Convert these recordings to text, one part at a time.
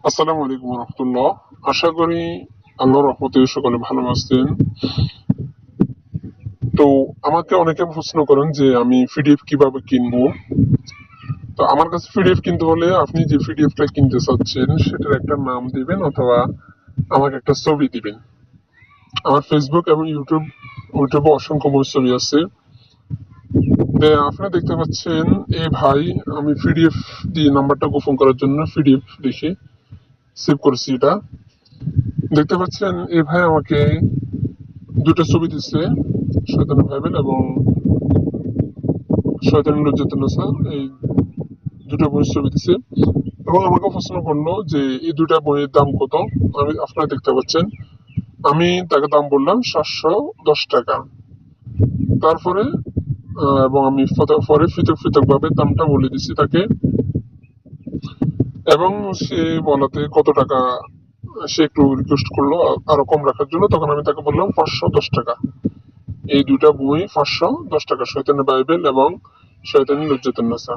আসসালামু আলাইকুম রহমতুল্লাহ। আশা করি আল্লাহর রহমতে সকলে ভালো আছেন। তো আমাকে অনেকে প্রশ্ন করেন যে আমি পিডিএফ কিভাবে কিনবো। তো আমার কাছে পিডিএফ কিনতে হলে আপনি যে পিডিএফটা কিনতে চাচ্ছেন সেটার একটা নাম দিবেন অথবা আমাকে একটা ছবি দিবেন। আমার ফেসবুক এবং ইউটিউবে অসংখ্য বই ছবি আছে। আপনারা দেখতে পাচ্ছেন এই ভাই, আমি পিডিএফ দিয়ে নাম্বারটা গোপন করার জন্য পিডিএফ লিখে সেভ করেছি। এটা দেখতে পাচ্ছেন এই ভাই আমাকে দুটো ছবি দিচ্ছে, শয়তানের বাইবেল এবং শয়তানের লজ্জাতুন্নেসা, এই দুটো বইয়ের ছবি দিচ্ছে এবং আমাকে প্রশ্ন করলো যে এই দুটা বইয়ের দাম কত। আপনারা দেখতে পাচ্ছেন আমি তাকে দাম বললাম 710 টাকা। তারপরে এবং আমি পরে পৃথক পৃথক ভাবে দামটা বলে দিচ্ছি তাকে, এবং সে বলাতে কত টাকা সে একটু রিকোয়েস্ট করলো আরো কম রাখার জন্য। তখন আমি তাকে বললাম 510 টাকা। এই দুটা বই 510 টাকা, শয়তানের বাইবেল এবং শয়তানের লজ্জাতুন্নেসা।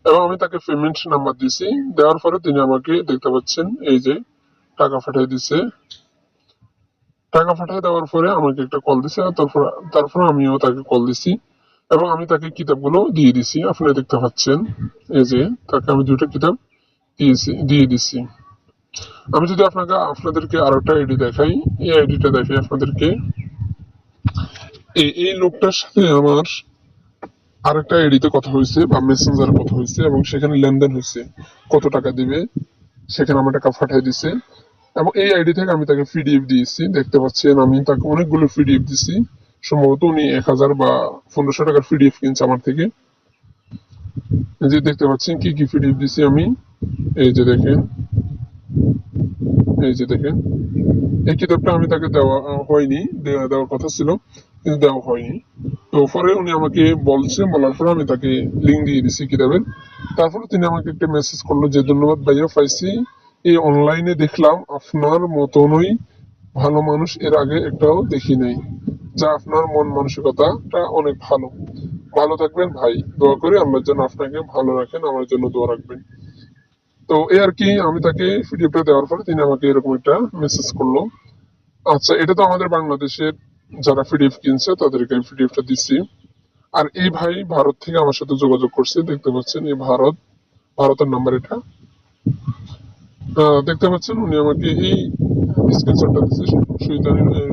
এবং আমি তাকে পেমেন্ট নাম্বার দিছি, দেওয়ার পরে তিনি আমাকে দেখতে পাচ্ছেন এই যে টাকা পাঠিয়ে দিছে। টাকা পাঠিয়ে দেওয়ার পরে আমাকে একটা কল দিছে, তারপর আমিও তাকে কল দিছি এবং আমি তাকে কিতাবগুলো দিয়ে দিছি। আপনারা দেখতে পাচ্ছেন এই যে তাকে আমি দুটো কিতাব দিয়ে দিছি। আমি যদি আপনাদেরকে আরো একটা আইডি দেখাই, এই আইডিটা দেখাই আপনাদেরকে। এই লোকটার সাথে আমার আরেকটা আইডিতে কথা হয়েছে বা মেসেঞ্জারে কথা হয়েছে এবং সেখানে লেনদেন হয়েছে, কত টাকা দিবে সেখানে আমার টাকা পাঠিয়ে দিছে। এবং এই আইডি থেকে আমি তাকে পিডিএফ দিয়েছি, দেখতে পাচ্ছেন আমি তাকে অনেকগুলো পিডিএফ দিছি। সম্ভবত উনি 1000 বা 1500 টাকার পিডিএফ কিনছে আমার থেকে। এই যে দেখতে পাচ্ছেন কি কি পিডিএফ দিছি আমি। এই যে দেখেন, এই যে দেখেন, এই কিতাবটা আমি তাকে দেওয়া হয়নি, দেওয়ার কথা ছিল কিন্তু দেওয়া হয়নি। তো পরে উনি আমাকে বলার পরে আমি তাকে লিঙ্ক দিয়ে দিছি কিতাবের। তারপরে তিনি আমাকে একটা মেসেজ করলো যে ধন্যবাদ ভাইয়া, পাইছি এই অনলাইনে দেখলাম আপনার মতনই ভালো মানুষ এর আগে একটাও দেখি নাই, যা আপনার মন মানসিকতাটা অনেক ভালো। ভালো থাকবেন ভাই, দোয়া করি আল্লাহর জন্য আপনাকে ভালো রাখেন, আমার জন্য দোয়া রাখবেন। তো এই আর কি, আমি তাকে পিডিএফটা দেওয়ার পরে তিনি আমাকে এরকম একটা মেসেজ করলো। আচ্ছা, এটা তো আমাদের বাংলাদেশের যারা পিডিএফ কিনছে তাদেরকে আমি পিডিএফটা দিচ্ছি। আর এই ভাই ভারত থেকে আমার সাথে যোগাযোগ করছে, দেখতে পাচ্ছেন এই ভারতের নাম্বার এটা। দেখতে পাচ্ছেন উনি আমাকে এই স্ক্রিনশটটা দিচ্ছে,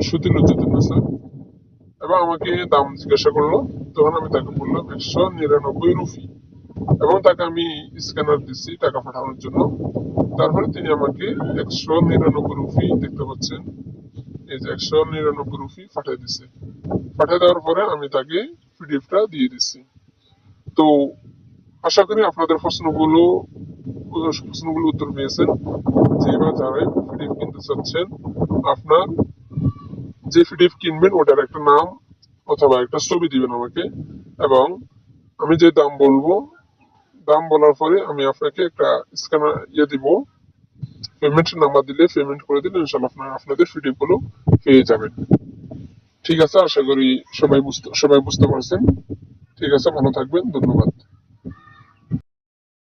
সুতি লজ্জাতুন্নেসা, এবং আমাকে দাম জিজ্ঞাসা করলো। তখন আমি তাকে বললাম 199 রুপি, এবং তাকে আমি স্ক্যানার দিচ্ছি টাকা পাঠানোর জন্য। তারপরে তিনি আমাকে 199 রুপি, দেখতে পাচ্ছেন এই যে 199 রুপি পাঠিয়ে দিচ্ছে। পাঠিয়ে দেওয়ার পরে আমি তাকে পিডিএফটা দিয়ে দিচ্ছি। তো আশা করি আপনাদের প্রশ্নগুলো উত্তর পেয়েছেন। যে বা যারাই পিডিএফ কিনতে চাচ্ছেন, আপনার যে পিডিএফ কিনবেন ওটার একটা নাম অথবা একটা ছবি দিবেন আমাকে, এবং আমি যে দাম বলবো, দাম বলার পরে আমি আপনাকে একটা স্ক্যানার দিব, পেমেন্ট নাম্বার দিলে পেমেন্ট করে দিলে ইনশাআল্লাহ আপনাদের পিডিএফ গুলো পেয়ে যাবেন। ঠিক আছে, আশা করি সবাই বুঝতে পারছেন। ঠিক আছে, ভালো থাকবেন, ধন্যবাদ।